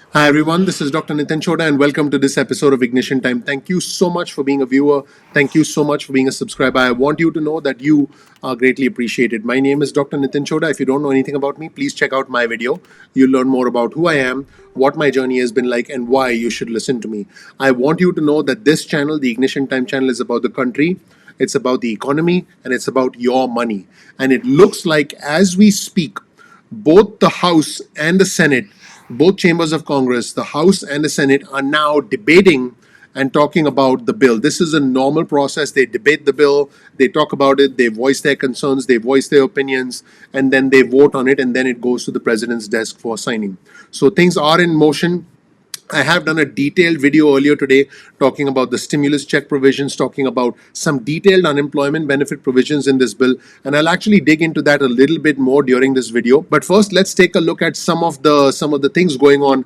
Hi everyone, this is Dr. Nitin Chhoda and welcome to this episode of Ignition Time. Thank you so much for being a viewer. Thank you so much for being a subscriber. I want you to know that you are greatly appreciated. My name is Dr. Nitin Chhoda. If you don't know anything about me, please check out my video. You'll learn more about who I am, what my journey has been like, and why you should listen to me. I want you to know that this channel, the Ignition Time channel, is about the country. It's about the economy and it's about your money. And it looks like as we speak, both the House and the Senate, both chambers of Congress, the House and the Senate, are now debating and talking about the bill. This is a normal process. They debate the bill, they talk about it, they voice their concerns, they voice their opinions, and then they vote on it, and then it goes to the president's desk for signing. So things are in motion. I have done a detailed video earlier today talking about the stimulus check provisions, talking about some detailed unemployment benefit provisions in this bill, and I'll actually dig into that a little bit more during this video. But first, let's take a look at some of the things going on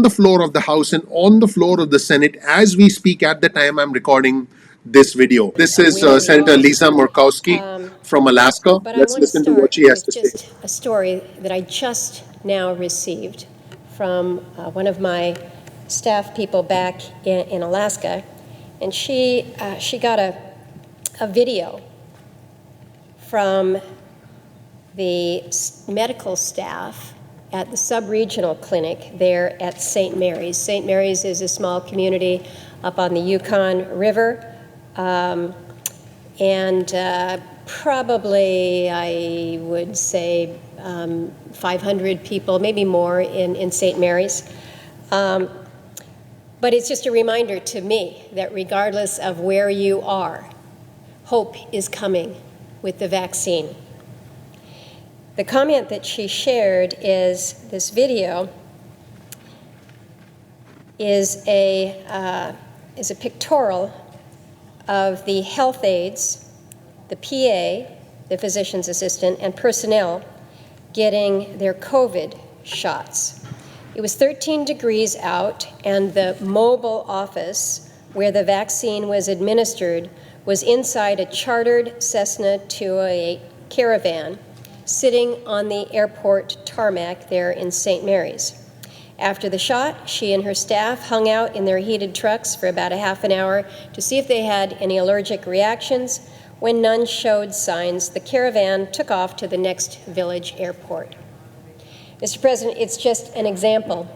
the floor of the House and on the floor of the Senate as we speak at the time I'm recording this video. This is Senator Lisa Murkowski from Alaska. But I Let's want to listen to what start she has with to say. just a story that I just now received from one of my staff people back in Alaska, and she got a video from the medical staff at the sub-regional clinic there at St. Mary's. St. Mary's is a small community up on the Yukon River, and probably, I would say, 500 people, maybe more, in St. Mary's. But it's just a reminder to me that regardless of where you are, hope is coming with the vaccine. The comment that she shared is this video is a pictorial of the health aides, the PA, the physician's assistant, and personnel getting their COVID shots. It was 13 degrees out, and the mobile office where the vaccine was administered was inside a chartered Cessna 208 caravan sitting on the airport tarmac there in St. Mary's. After the shot, she and her staff hung out in their heated trucks for about a half an hour to see if they had any allergic reactions. When none showed signs, the caravan took off to the next village airport. Mr. President, it's just an example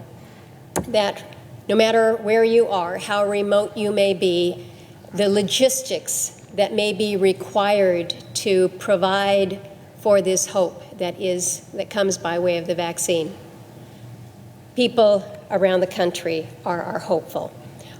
that no matter where you are, how remote you may be, the logistics that may be required to provide for this hope that comes by way of the vaccine. People around the country are hopeful.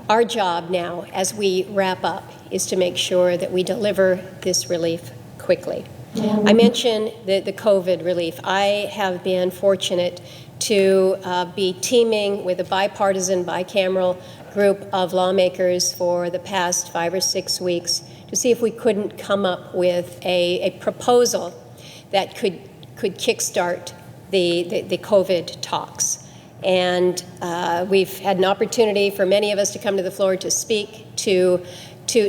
Our job now, as we wrap up, is to make sure that we deliver this relief quickly. I mentioned the COVID relief. I have been fortunate to be teaming with a bipartisan, bicameral group of lawmakers for the past 5 or 6 weeks to see if we couldn't come up with a proposal that could kickstart the COVID talks. And we've had an opportunity for many of us to come to the floor to speak to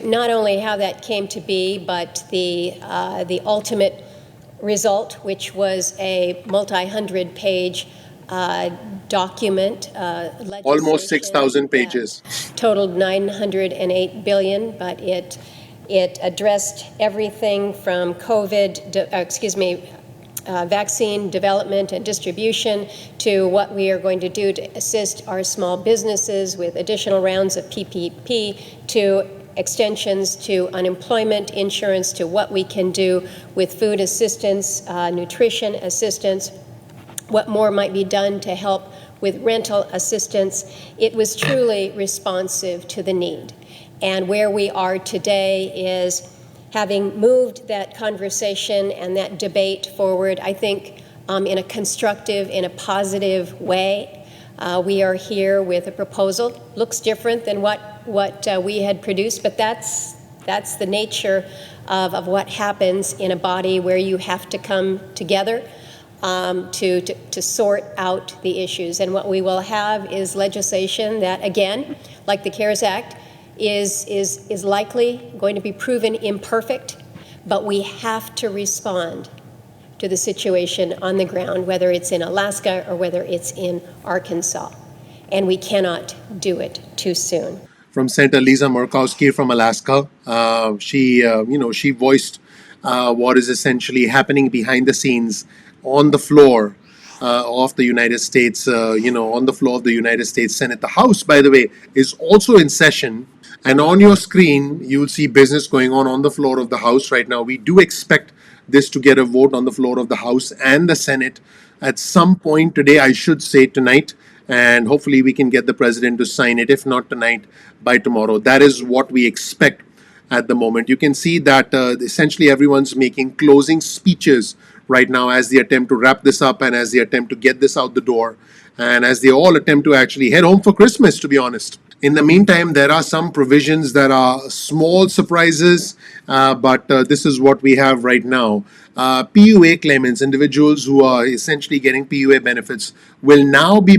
not only how that came to be, but the ultimate result, which was a multi-hundred page document, Almost legislation 6,000 pages. totaled $908 billion, but it addressed everything from vaccine development and distribution to what we are going to do to assist our small businesses with additional rounds of PPP, to extensions to unemployment insurance, to what we can do with food assistance, nutrition assistance, what more might be done to help with rental assistance. It was truly responsive to the need. And where we are today is having moved that conversation and that debate forward, I think, in a constructive, in a positive way. We are here with a proposal. Looks different than what we had produced, but that's the nature of what happens in a body where you have to come together to sort out the issues. And what we will have is legislation that, again, like the CARES Act, is likely going to be proven imperfect, but we have to respond to the situation on the ground, whether it's in Alaska or whether it's in Arkansas. and we cannot do it too soon. From Senator Lisa Murkowski from Alaska. She voiced what is essentially happening behind the scenes on the floor of the United States. On the floor of the United States Senate. The House, by the way, is also in session. And on your screen, you'll see business going on the floor of the House right now. We do expect this to get a vote on the floor of the House and the Senate at some point today, I should say tonight, and hopefully we can get the president to sign it, if not tonight, by tomorrow. That is what we expect at the moment. You can see that essentially everyone's making closing speeches right now as they attempt to wrap this up and as they attempt to get this out the door and as they all attempt to actually head home for Christmas, to be honest. In the meantime, there are some provisions that are small surprises, but this is what we have right now. PUA claimants, individuals who are essentially getting PUA benefits, will now be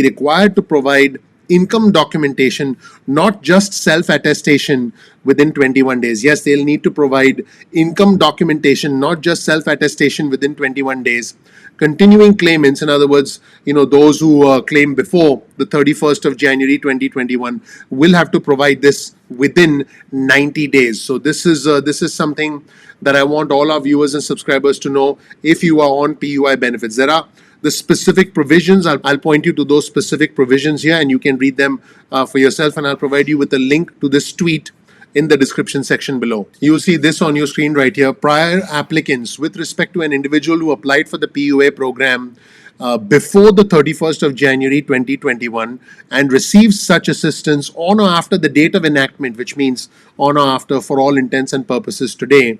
required to provide income documentation, not just self attestation within 21 days. Yes, they'll need to provide income documentation, not just self attestation within 21 days. Continuing claimants, in other words, those who claim before the 31st of January 2021, will have to provide this within 90 days. So this is something that I want all our viewers and subscribers to know. If you are on PUI benefits, there are the specific provisions. I'll point you to those specific provisions here, and you can read them for yourself. And I'll provide you with a link to this tweet in the description section below. You'll see this on your screen right here. Prior applicants, with respect to an individual who applied for the PUA program before the 31st of January 2021 and received such assistance on or after the date of enactment, which means on or after for all intents and purposes today,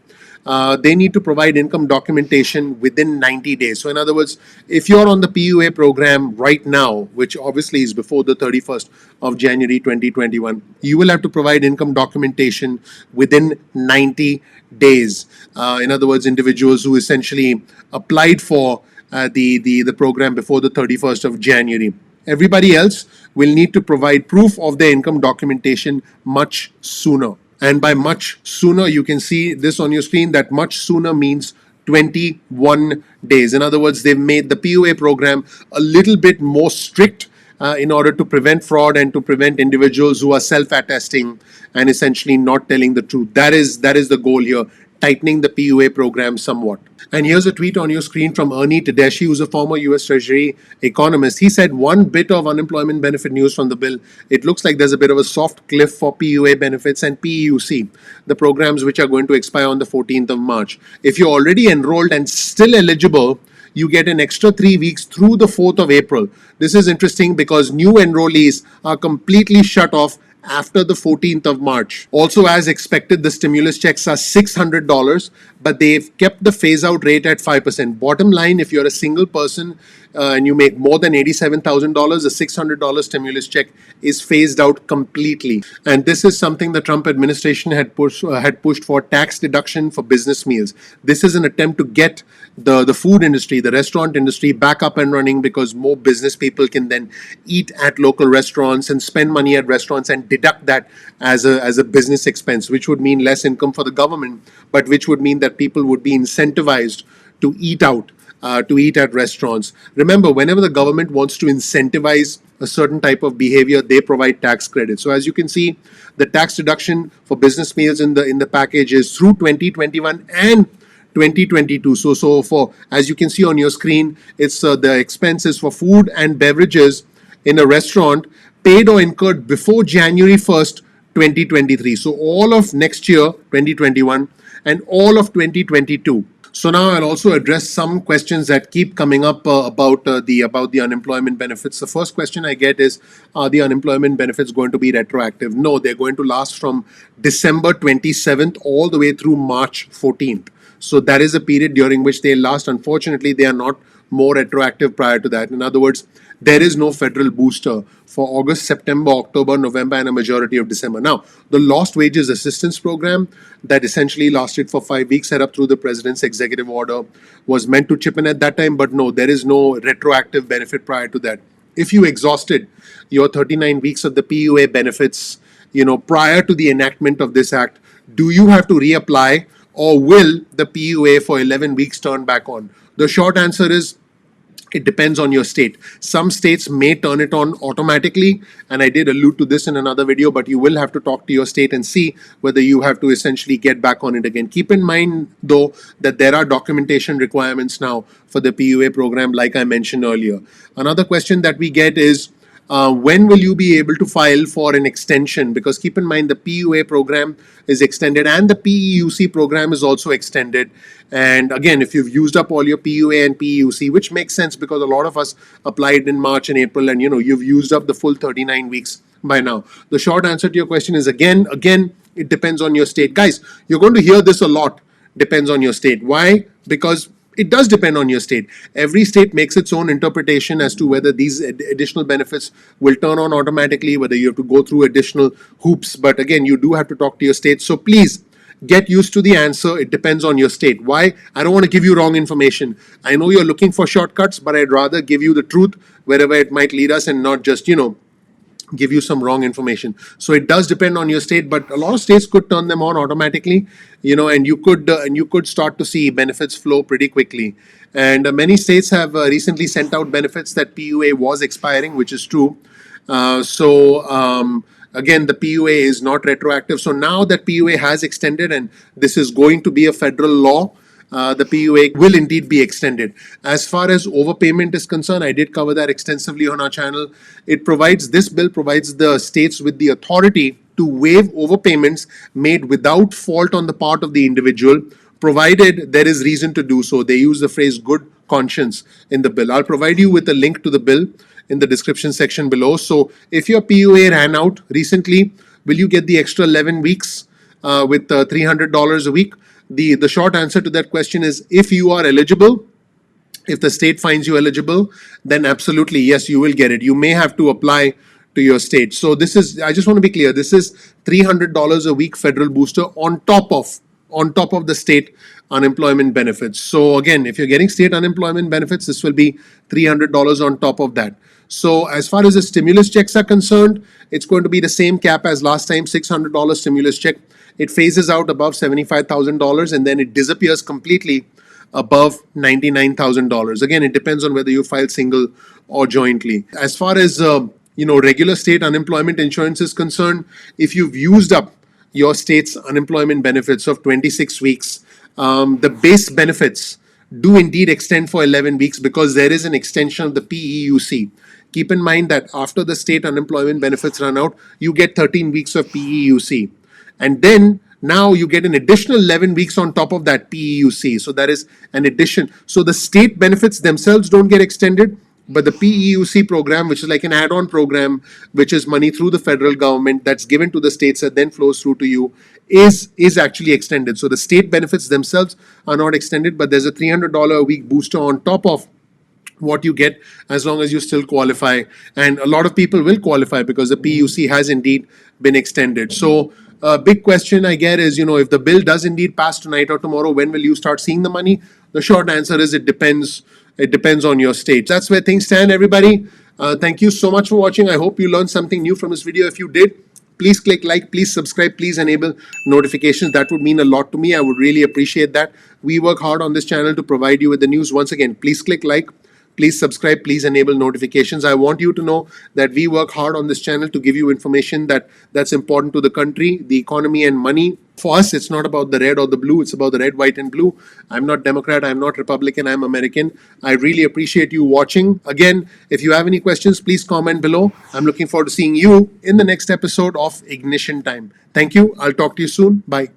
they need to provide income documentation within 90 days. So in other words, if you're on the PUA program right now, which obviously is before the 31st of January 2021, you will have to provide income documentation within 90 days. In other words, individuals who essentially applied for the program before the 31st of January. Everybody else will need to provide proof of their income documentation much sooner. And by much sooner, you can see this on your screen, that much sooner means 21 days. In other words, they've made the PUA program a little bit more strict in order to prevent fraud and to prevent individuals who are self-attesting and essentially not telling the truth. That is the goal here, tightening the PUA program somewhat. And here's a tweet on your screen from Ernie Tedeschi, who's a former US Treasury economist. He said, one bit of unemployment benefit news from the bill. It looks like there's a bit of a soft cliff for PUA benefits and PEUC, the programs which are going to expire on the 14th of March. If you're already enrolled and still eligible, you get an extra 3 weeks through the 4th of April. This is interesting because new enrollees are completely shut off after the 14th of March. Also, as expected, the stimulus checks are $600, but they've kept the phase-out rate at 5%. Bottom line, if you're a single person and you make more than $87,000, a $600 stimulus check is phased out completely. And this is something the Trump administration had pushed for tax deduction for business meals. This is an attempt to get the food industry, the restaurant industry back up and running because more business people can then eat at local restaurants and spend money at restaurants and deduct that as a business expense, which would mean less income for the government, but which would mean that people would be incentivized to eat out, to eat at restaurants. Remember, whenever the government wants to incentivize a certain type of behavior, they provide tax credits. So as you can see, the tax deduction for business meals in the package is through 2021 and 2022. So for, as you can see on your screen, it's the expenses for food and beverages in a restaurant paid or incurred before January 1st, 2023. So all of next year, 2021, and all of 2022. So now I'll also address some questions that keep coming up about the unemployment benefits. The first question I get is, are the unemployment benefits going to be retroactive? No, they're going to last from December 27th all the way through March 14th. So that is a period during which they last. Unfortunately, they are not more retroactive prior to that. In other words, there is no federal booster for August, September, October, November, and a majority of December. Now, the Lost Wages Assistance Program that essentially lasted for 5 weeks, set up through the president's executive order, was meant to chip in at that time, but no, there is no retroactive benefit prior to that. If you exhausted your 39 weeks of the PUA benefits, prior to the enactment of this act, do you have to reapply, or will the PUA for 11 weeks turn back on? The short answer is, It depends on your state. Some states may turn it on automatically, and I did allude to this in another video, but you will have to talk to your state and see whether you have to essentially get back on it again. Keep in mind, though, that there are documentation requirements now for the PUA program, like I mentioned earlier. Another question that we get is, when will you be able to file for an extension? Because keep in mind, the PUA program is extended and the PEUC program is also extended. And again, if you've used up all your PUA and PEUC, which makes sense because a lot of us applied in March and April, and you've used up the full 39 weeks by now. The short answer to your question is again, it depends on your state. Guys, you're going to hear this a lot. Depends on your state. Why? Because it does depend on your state. Every state makes its own interpretation as to whether these additional benefits will turn on automatically, whether you have to go through additional hoops. But again, you do have to talk to your state. So please get used to the answer. It depends on your state. Why? I don't want to give you wrong information. I know you're looking for shortcuts, but I'd rather give you the truth wherever it might lead us and not just, give you some wrong information. So it does depend on your state, but a lot of states could turn them on automatically, and you could start to see benefits flow pretty quickly. And many states have recently sent out benefits that PUA was expiring, which is true. Again, the PUA is not retroactive. So now that PUA has extended and this is going to be a federal law, the PUA will indeed be extended. As far as overpayment is concerned, I did cover that extensively on our channel. This bill provides the states with the authority to waive overpayments made without fault on the part of the individual, provided there is reason to do so. They use the phrase good conscience in the bill. I'll provide you with a link to the bill in the description section below. So if your PUA ran out recently, will you get the extra 11 weeks with $300 a week? The short answer to that question is, if you are eligible, if the state finds you eligible, then absolutely, yes, you will get it. You may have to apply to your state. So I just want to be clear, this is $300 a week federal booster on top of the state unemployment benefits. So again, if you're getting state unemployment benefits, this will be $300 on top of that. So as far as the stimulus checks are concerned, it's going to be the same cap as last time, $600 stimulus check. It phases out above $75,000 and then it disappears completely above $99,000. Again, it depends on whether you file single or jointly. As far as regular state unemployment insurance is concerned, if you've used up your state's unemployment benefits of 26 weeks, the base benefits do indeed extend for 11 weeks because there is an extension of the PEUC. Keep in mind that after the state unemployment benefits run out, you get 13 weeks of PEUC. And then now you get an additional 11 weeks on top of that PEUC. So that is an addition. So the state benefits themselves don't get extended, but the PEUC program, which is like an add-on program, which is money through the federal government that's given to the states that then flows through to you, is actually extended. So the state benefits themselves are not extended, but there's a $300 a week booster on top of what you get as long as you still qualify. And a lot of people will qualify because the PUC has indeed been extended. So a big question I get is, if the bill does indeed pass tonight or tomorrow, when will you start seeing the money? The short answer is it depends. It depends on your state. That's where things stand, everybody. Thank you so much for watching. I hope you learned something new from this video. If you did, please click like, please subscribe, please enable notifications. That would mean a lot to me. I would really appreciate that. We work hard on this channel to provide you with the news. Once again, please click like, please subscribe, please enable notifications. I want you to know that we work hard on this channel to give you information that's important to the country, the economy, and money. For us, it's not about the red or the blue. It's about the red, white, and blue. I'm not Democrat. I'm not Republican. I'm American. I really appreciate you watching. Again, if you have any questions, please comment below. I'm looking forward to seeing you in the next episode of Ignition Time. Thank you. I'll talk to you soon. Bye.